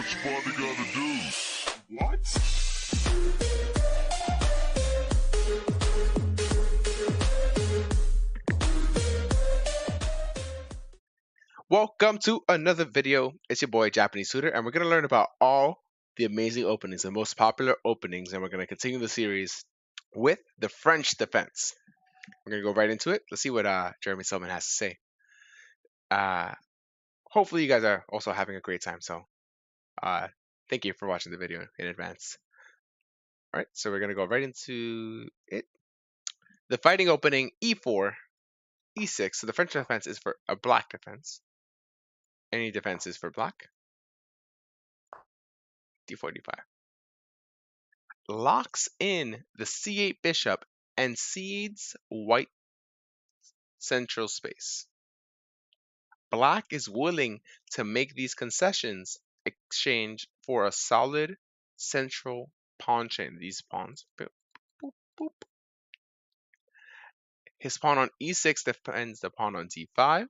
Spotty gotta do? What? Welcome to another video. It's your boy Japanese Tutor, and we're going to learn about all the amazing openings, the most popular openings, and we're going to continue the series with the French defense. We're going to go right into it. Let's see what Jeremy Silman has to say. Hopefully you guys are also having a great time, so thank you for watching the video in advance. All right, so we're going to go right into it. The fighting opening E4, E6. So the French defense is for a black defense. Any defense is for black. D4, D5. Locks in the C8 bishop and cedes white central space. Black is willing to make these concessions exchange for a solid central pawn chain. These pawns. Boop, boop, boop. His pawn on E6 defends the pawn on D5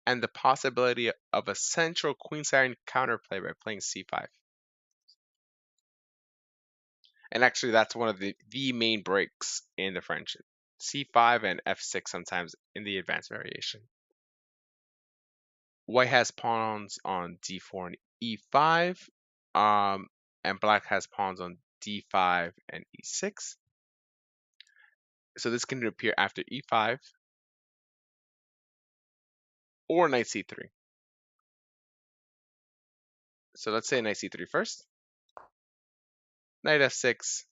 and the possibility of a central queenside counterplay by playing C5. And actually, that's one of the main breaks in the French. C5 and F6 sometimes in the advanced variation. White has pawns on D4 and E5, and black has pawns on D5 and E6. So this can appear after E5 or knight C3. So let's say knight C3 first. Knight F6,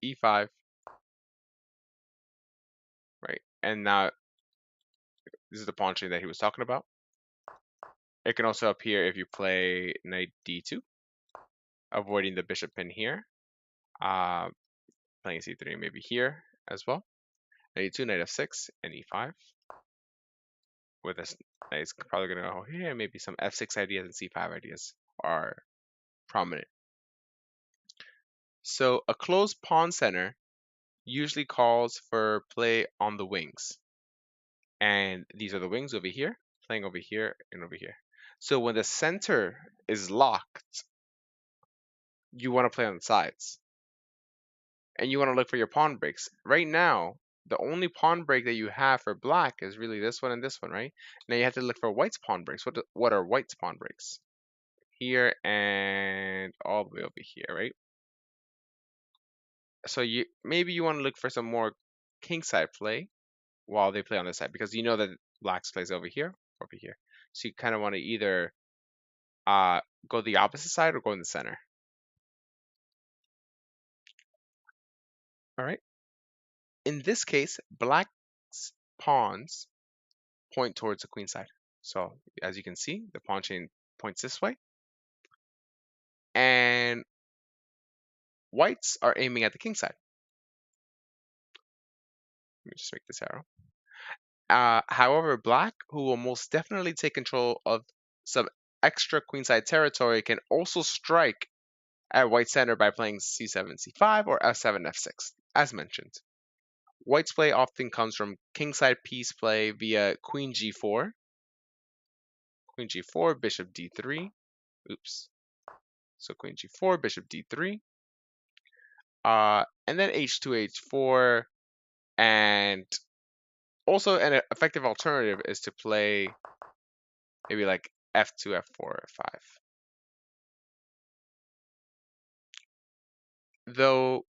E5, right? And now this is the pawn chain that he was talking about. It can also appear if you play knight D2, avoiding the bishop pin here. Playing C3 maybe here as well. Knight E2, knight F6, and E5. With this, it's probably going to go here. Maybe some F6 ideas and C5 ideas are prominent. So a closed pawn center usually calls for play on the wings. And these are the wings over here, playing over here and over here. So when the center is locked, you want to play on the sides. And you want to look for your pawn breaks. Right now, the only pawn break that you have for black is really this one and this one, right? Now you have to look for white's pawn breaks. What are white's pawn breaks? Here and all the way over here, right? So maybe you want to look for some more kingside play while they play on this side, because you know that black's plays over here, over here. So you kind of want to either go the opposite side or go in the center. All right. In this case, black's pawns point towards the queen side. So as you can see, the pawn chain points this way. And whites are aiming at the king side. Let me just make this arrow. However, black, who will most definitely take control of some extra queenside territory, can also strike at white center by playing c7, c5, or f7, f6, as mentioned. White's play often comes from kingside piece play via queen g4, bishop d3, oops. So queen g4, bishop d3, and then h2, h4, and also an effective alternative is to play maybe like f2, f4, f5. Though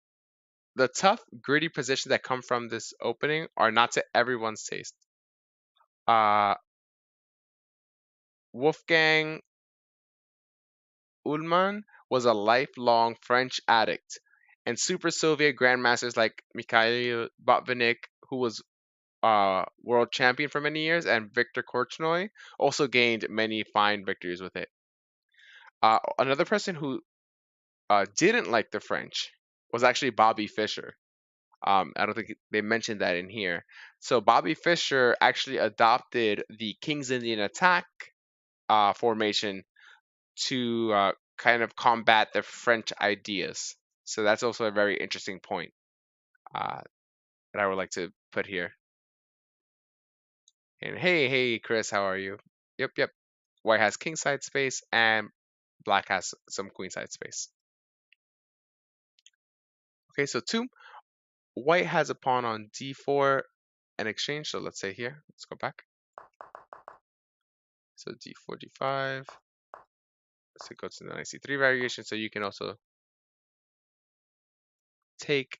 the tough, gritty positions that come from this opening are not to everyone's taste. Wolfgang Ullmann was a lifelong French addict, and Super Soviet grandmasters like Mikhail Botvinnik, who was world champion for many years, and Viktor Korchnoi also gained many fine victories with it. Another person who didn't like the French was actually Bobby Fischer. I don't think they mentioned that in here. So Bobby Fischer actually adopted the King's Indian attack formation to kind of combat the French ideas. So that's also a very interesting point that I would like to put here. And hey, Chris, how are you? Yep. White has kingside space, and black has some queenside space. Okay, so 2, white has a pawn on d4 and exchange. So let's say here, let's go back. So d4, d5. Let's go to the knight c3 variation. So you can also take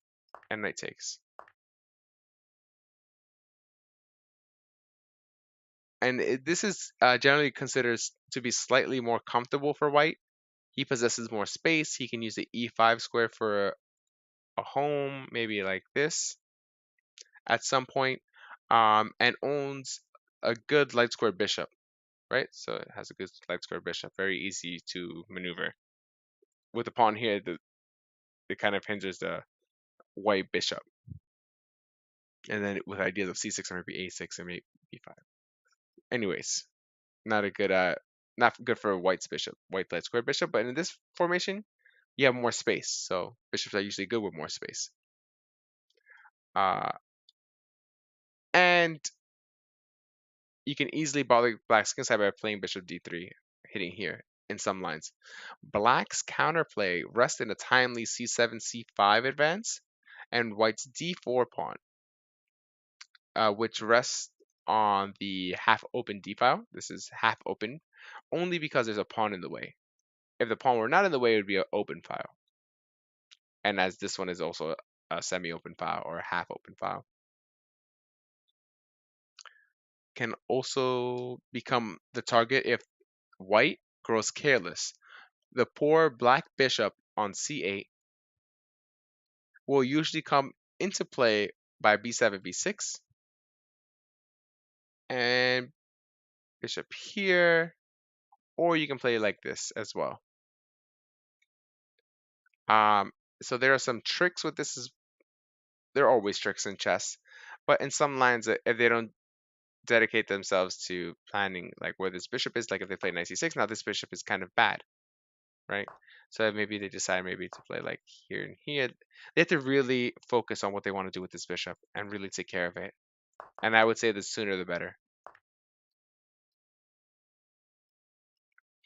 and knight takes. And this is generally considered to be slightly more comfortable for white. He possesses more space. He can use the e5 square for a home, maybe like this at some point, and owns a good light square bishop, right? So it has a good light square bishop, very easy to maneuver. With the pawn here, it kind of hinders the white bishop. And then with ideas of c6 or maybe a6 or maybe b5. Anyways, not a good not good for white's bishop, white light square bishop, but in this formation, you have more space. So bishops are usually good with more space. And you can easily bother black's king side by playing bishop d3, hitting here in some lines. Black's counterplay rests in a timely c7, c5 advance, and white's d4 pawn, which rests on the half-open d file. This is half open, only because there's a pawn in the way. If the pawn were not in the way, it would be an open file. And as this one is also a semi-open file or a half-open file. Can also become the target if white grows careless. The poor black bishop on c8 will usually come into play by b7, b6, and bishop here, or you can play like this as well. So there are some tricks with this. There are always tricks in chess, but in some lines, if they don't dedicate themselves to planning like where this bishop is, like if they play knight c6, now this bishop is kind of bad, right? So maybe they decide maybe to play like here and here. They have to really focus on what they want to do with this bishop and really take care of it. And I would say the sooner the better.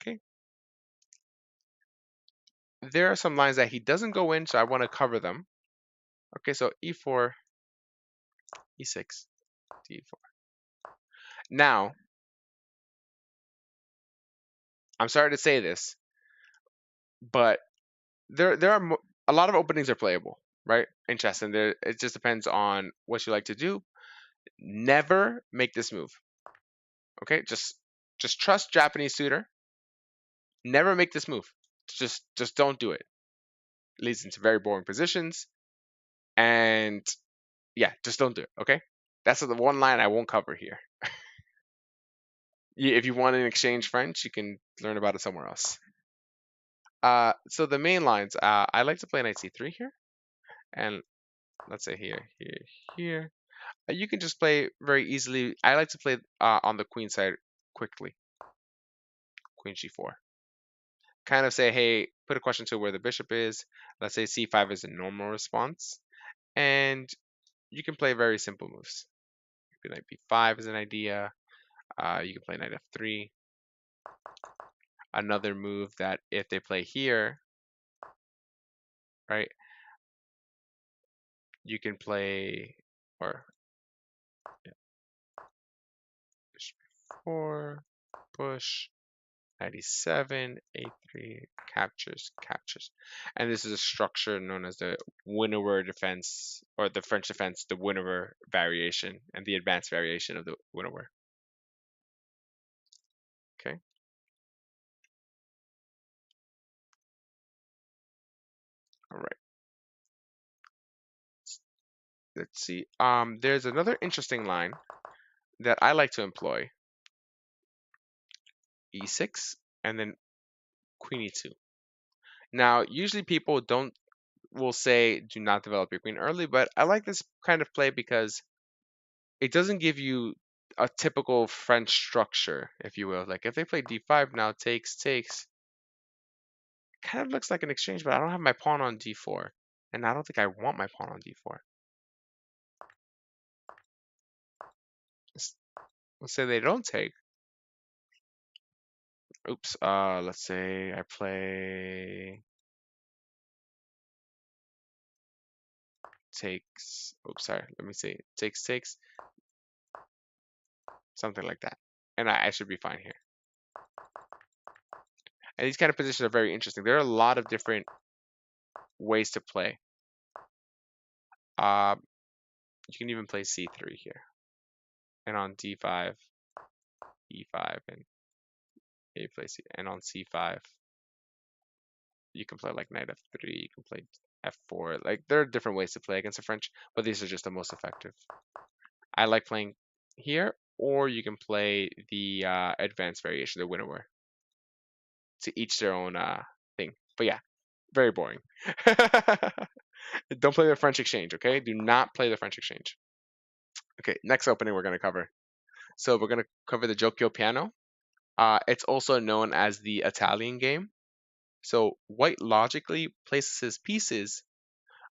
Okay. There are some lines that he doesn't go in, so I want to cover them. Okay, so e4, e6, d4. Now, I'm sorry to say this, but there are a lot of openings are playable, right, in chess, and it just depends on what you like to do. Never make this move. Okay, just trust Japanese tutor. Never make this move. Just don't do it. It leads into very boring positions, and yeah, just don't do it. Okay, that's the one line I won't cover here. If you want an exchange French, you can learn about it somewhere else. So the main lines, I like to play knight c3 here, and let's say here, here, here. You can just play very easily. I like to play on the queen side quickly. Queen g4. Kind of say, hey, put a question to where the bishop is. Let's say c5 is a normal response, and you can play very simple moves. Maybe knight b5 is an idea. You can play knight f3. Another move that if they play here, right, you can play, or yeah, bishop b4, push, 97, a3, captures, captures. And this is a structure known as the Winawer defense, or the French defense, the Winawer variation, and the advanced variation of the Winawer. Okay. All right. Let's see. There's another interesting line that I like to employ. E6 and then queen e2. Now, usually people will say do not develop your queen early, but I like this kind of play because it doesn't give you a typical French structure, if you will. Like if they play d5 now, takes, kind of looks like an exchange, but I don't have my pawn on d4, and I don't think I want my pawn on d4. Let's say they don't take. Oops. Let's say I play takes. Oops, sorry. Let me see. Takes something like that, and I should be fine here. And these kind of positions are very interesting. There are a lot of different ways to play. Uh, you can even play c3 here, and on d5, e5, and you play c, and on c5, you can play like knight f3. You can play f4. Like there are different ways to play against the French, but these are just the most effective. I like playing here, or you can play the advanced variation, the winner. To each their own thing. But yeah, very boring. Don't play the French exchange, okay? Do not play the French exchange. Okay, next opening we're going to cover. So we're going to cover the Giochio piano. It's also known as the Italian game. So white logically places his pieces,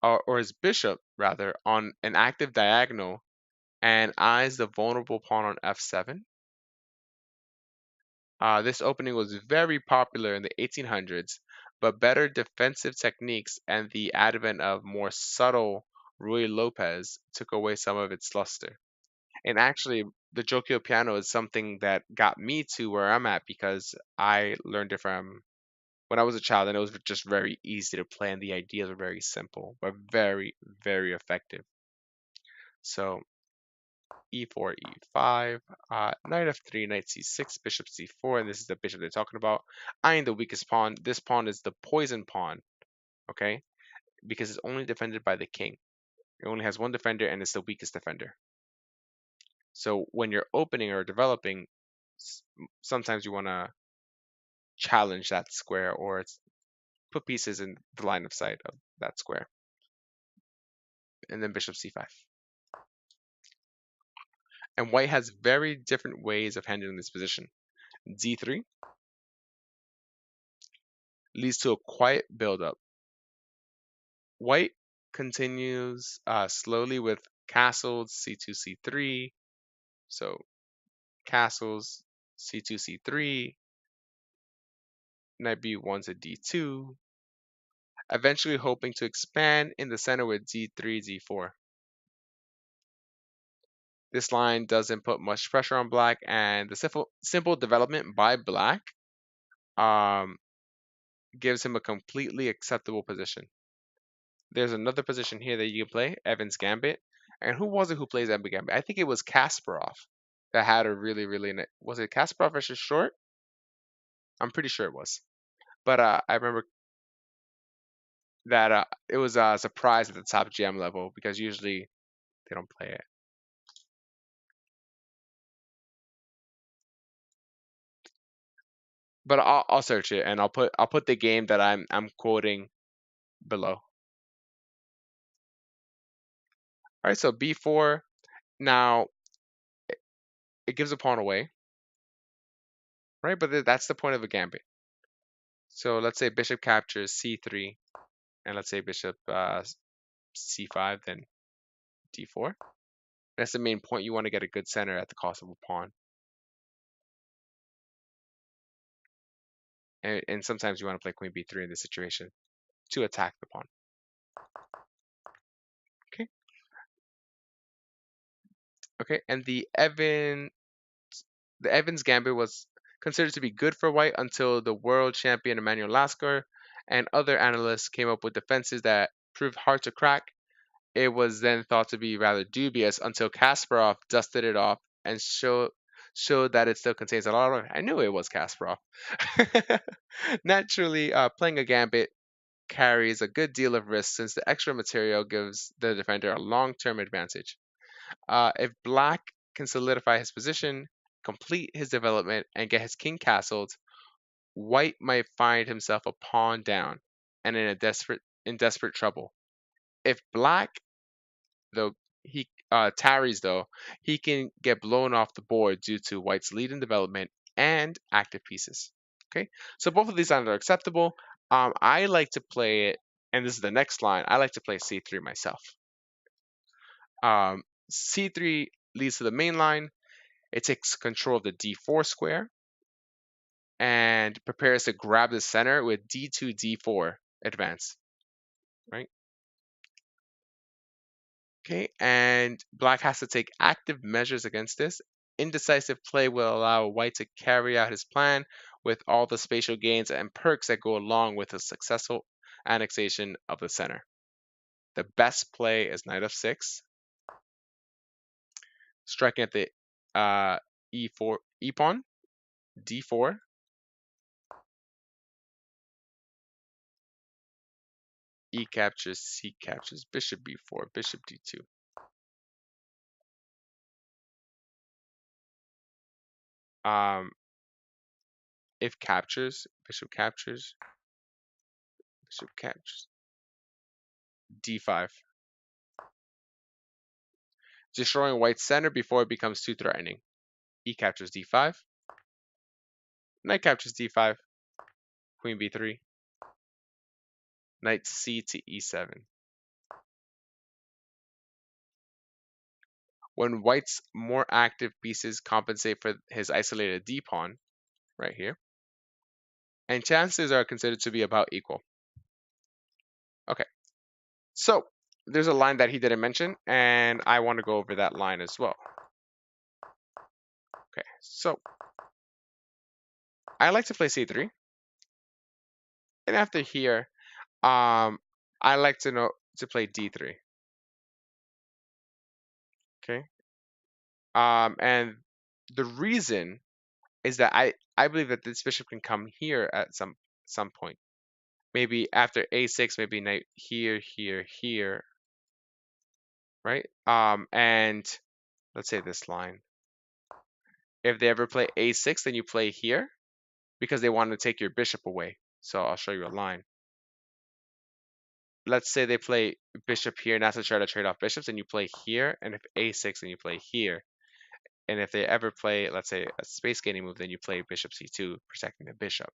or his bishop rather, on an active diagonal and eyes the vulnerable pawn on f7. This opening was very popular in the 1800s, but better defensive techniques and the advent of more subtle Ruy Lopez took away some of its luster. And actually, the Jokyo piano is something that got me to where I'm at because I learned it from when I was a child, and it was just very easy to play, and the ideas are very simple, but very, very effective. So e4, e5, knight f3, knight c6, bishop c4, and this is the bishop they're talking about. Eyeing the weakest pawn. This pawn is the poison pawn, okay? Because it's only defended by the king. It only has one defender, and it's the weakest defender. So when you're opening or developing, sometimes you want to challenge that square or put pieces in the line of sight of that square. And then bishop c5. And white has very different ways of handling this position. d3 leads to a quiet buildup. White continues slowly with castles, c2, c3. So castles, c2, c3, knight b1 to d2, eventually hoping to expand in the center with d3, d4. This line doesn't put much pressure on black, and the simple development by black um, gives him a completely acceptable position. There's another position here that you can play, Evans Gambit. And who was it who plays Evans Gambit? I think it was Kasparov that had a really, really was it Kasparov versus Short? I'm pretty sure it was. But I remember that it was a surprise at the top GM level because usually they don't play it. But I'll search it and I'll put the game that I'm quoting below. All right, so b4. Now it gives a pawn away, right? But that's the point of a gambit. So let's say bishop captures c3, and let's say bishop c5, then d4. That's the main point. You want to get a good center at the cost of a pawn. And sometimes you want to play queen b3 in this situation to attack the pawn. Okay. Okay. And the Evans Gambit was considered to be good for white until the world champion Emmanuel Lasker and other analysts came up with defenses that proved hard to crack. It was then thought to be rather dubious until Kasparov dusted it off and showed that it still contains a lot of. I knew it was Kasparov. Naturally, playing a gambit carries a good deal of risk since the extra material gives the defender a long-term advantage. If black can solidify his position, complete his development, and get his king castled, white might find himself a pawn down and in desperate trouble. If black though he tarries though, he can get blown off the board due to white's lead in development and active pieces. Okay, so both of these lines are acceptable. I like to play it, and this is the next line. I like to play c3 myself. C3 leads to the main line. It takes control of the d4 square, and prepares to grab the center with d2, d4 advance, right? Okay, and black has to take active measures against this. Indecisive play will allow white to carry out his plan with all the spatial gains and perks that go along with a successful annexation of the center. The best play is knight f6, striking at the e4 e pawn, d4, e captures, c captures, bishop b4, bishop d2. If captures, bishop captures, d5, destroying white's center before it becomes too threatening. E captures d5, knight captures d5, queen b3, knight c to e7. When white's more active pieces compensate for his isolated d pawn, right here, and chances are considered to be about equal. Okay, so there's a line that he didn't mention, and I want to go over that line as well. Okay, so I like to play c3, and after here, I like to play d3. Okay, and the reason is that I believe that this bishop can come here at some point. Maybe after a6, maybe knight here, here, here, right? And let's say this line. If they ever play a6, then you play here because they want to take your bishop away. So I'll show you a line. Let's say they play bishop here, not to try to trade off bishops, and you play here. And if a6, then you play here. And if they ever play, let's say, a space gaining move, then you play bishop c2, protecting the bishop.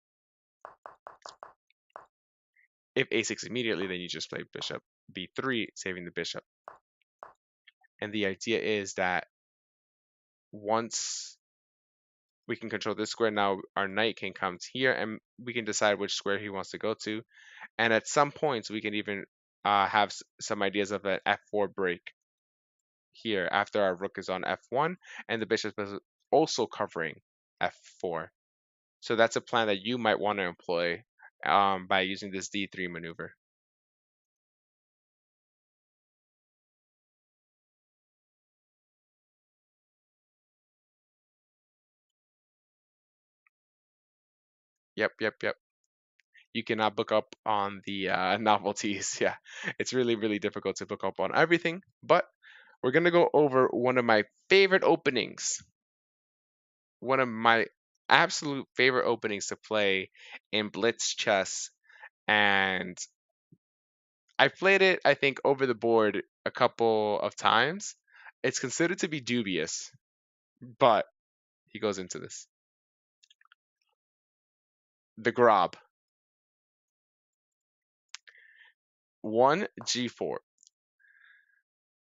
If a6 immediately, then you just play bishop b3, saving the bishop. And the idea is that once we can control this square, now our knight can come here and we can decide which square he wants to go to. And at some points, we can even have some ideas of an f4 break here after our rook is on f1 and the bishop is also covering f4. So that's a plan that you might want to employ by using this d3 maneuver. Yep. You cannot book up on the novelties. Yeah, it's really difficult to book up on everything, but we're going to go over one of my favorite openings. One of my absolute favorite openings to play in blitz chess, and I've played it, I think, over the board a couple of times. It's considered to be dubious, but he goes into this. The Grob. 1 g4.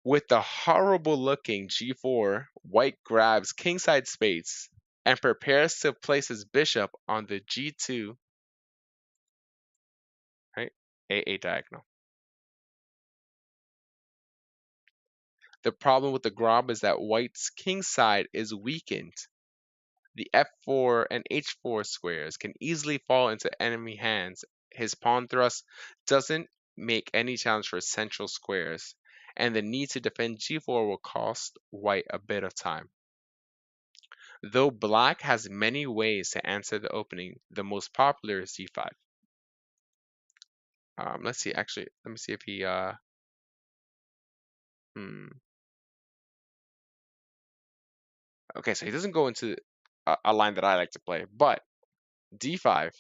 With the horrible looking g4, white grabs kingside spades and prepares to place his bishop on the g2, right? A8 diagonal. The problem with the Grob is that white's kingside is weakened. The f4 and h4 squares can easily fall into enemy hands. His pawn thrust doesn't make any challenge for central squares, and the need to defend g4 will cost white a bit of time. Though black has many ways to answer the opening, the most popular is c5. Let's see, actually, let me see if he, Okay, so he doesn't go into a line that I like to play, but d5,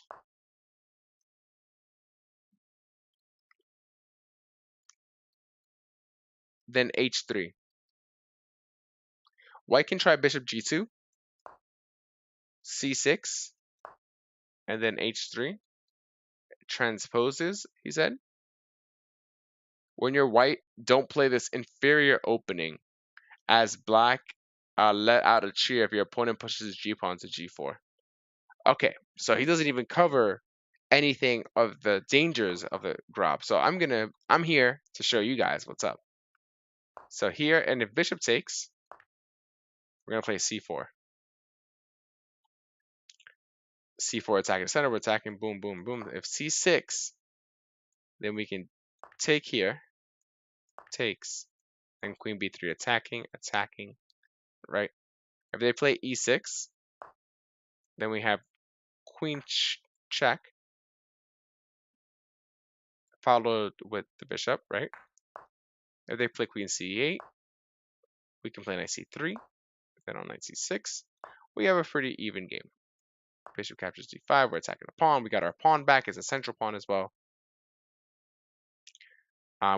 then h3. White can try bishop g2, c6, and then h3. Transposes, he said. When you're white, don't play this inferior opening, as black let out a cheer if your opponent pushes his g-pawn to g4. Okay, so he doesn't even cover anything of the dangers of the Grob. So I'm here to show you guys what's up. So here, and if bishop takes, we're gonna play c4. c4 attacking the center, we're attacking, boom, boom, boom. If c6, then we can take here, takes, and queen b3 attacking, attacking, right? If they play e6, then we have queen check, followed with the bishop, right? If they play queen c8, we can play knight c3, then on knight c6, we have a pretty even game. Bishop captures d5, we're attacking a pawn, we got our pawn back as a central pawn as well.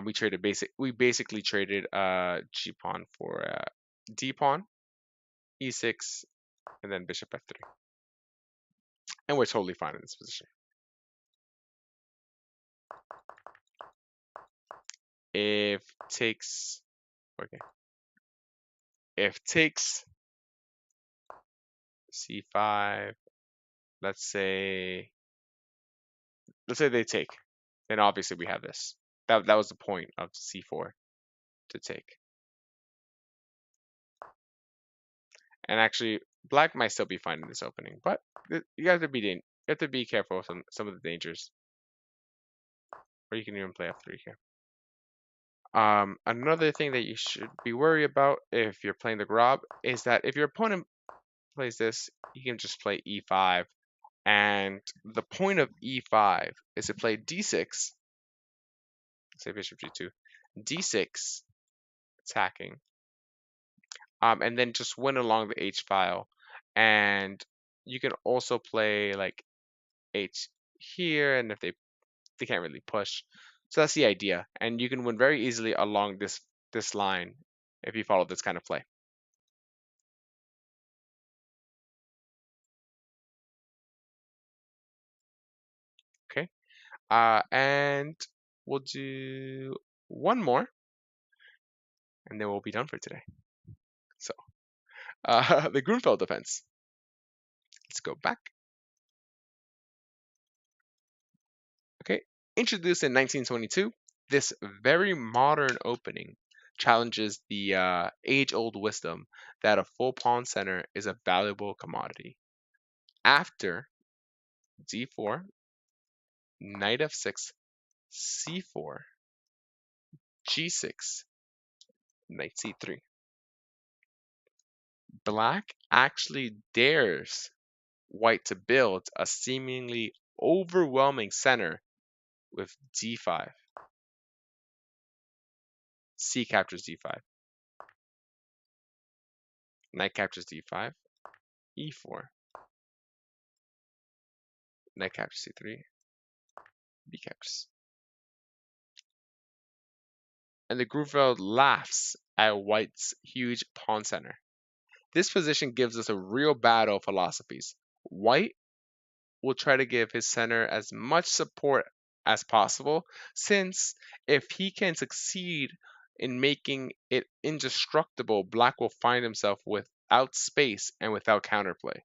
We basically traded g pawn for d pawn, e6, and then bishop f3. And we're totally fine in this position. If takes, okay. If takes c5, let's say they take, then obviously we have this. That was the point of c4, to take. And actually, black might still be fine in this opening, but you have to be careful of some of the dangers. Or you can even play f3 here. Another thing that you should be worried about if you're playing the Grob is that if your opponent plays this, you can just play e5. And the point of e5 is to play d6, say bishop g2, d6, attacking, and then just win along the h file. And you can also play like h here, and if they can't really push. So that's the idea, and you can win very easily along this line if you follow this kind of play. Okay, and we'll do one more, and then we'll be done for today. So, the Grunfeld defense. Let's go back. Okay, introduced in 1922, this very modern opening challenges the age-old wisdom that a full pawn center is a valuable commodity. After d4, knight f6, c4, g6, knight c3. Black actually dares white to build a seemingly overwhelming center with d5. C captures d5. Knight captures d5. e4. Knight captures c3. B captures. And the Grunfeld laughs at white's huge pawn center. This position gives us a real battle of philosophies. White will try to give his center as much support as possible, since if he can succeed in making it indestructible, black will find himself without space and without counterplay.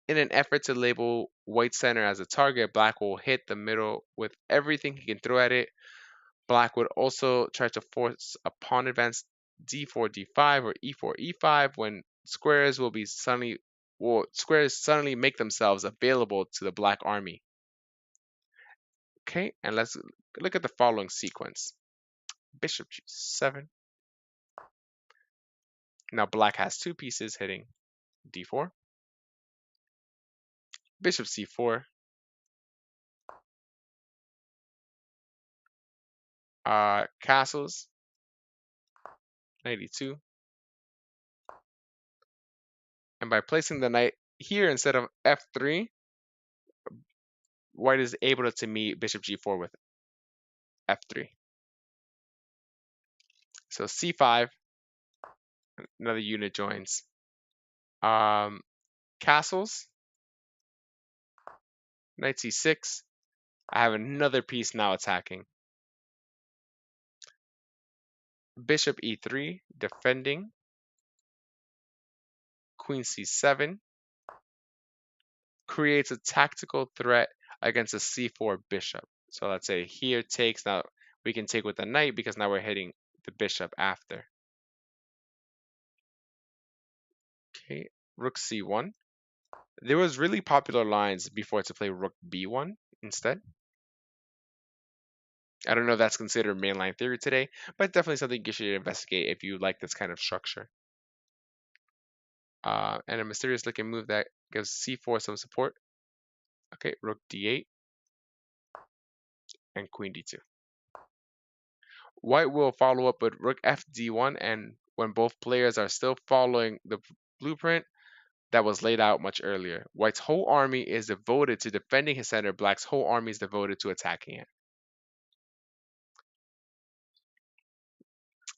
In an effort to label white center as a target, black will hit the middle with everything he can throw at it. Black would also try to force a pawn advance d4, d5, or e4, e5 when squares suddenly make themselves available to the black army. Okay, and let's look at the following sequence. Bishop g7. Now black has two pieces hitting d4. Bishop c4. Castles. Knight e2. And by placing the knight here instead of f3, white is able to meet bishop g4 with f3. So c5, another unit joins. Castles, knight c6. I have another piece now attacking. Bishop e3, defending. Queen c7. creates a tactical threat against a c4 bishop. So let's say here takes. Now we can take with the knight because now we're hitting the bishop after. Okay, rook c1. There was really popular lines before to play rook b1 instead. I don't know if that's considered mainline theory today, but definitely something you should investigate if you like this kind of structure. And a mysterious looking move that gives c4 some support. Okay, rook d8 and queen d2. White will follow up with rook f d1, and when both players are still following the blueprint that was laid out much earlier. White's whole army is devoted to defending his center. Black's whole army is devoted to attacking it.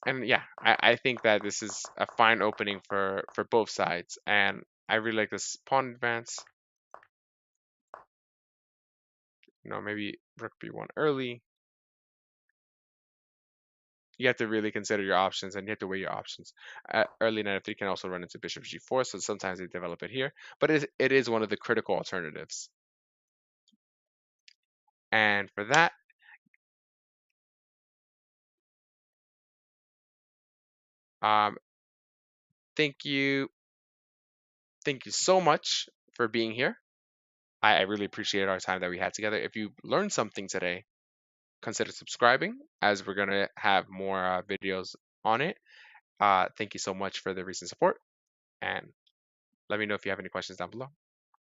And yeah, I think that this is a fine opening for both sides, and I really like this pawn advance. Maybe rook b1 early. You have to really consider your options, and you have to weigh your options. Early knight f3 can also run into bishop g4, so sometimes they develop it here, but it is one of the critical alternatives. And for that, thank you so much for being here. I really appreciate our time that we had together. If you learned something today, consider subscribing, as we're going to have more videos on it. Thank you so much for the recent support, and let me know if you have any questions down below.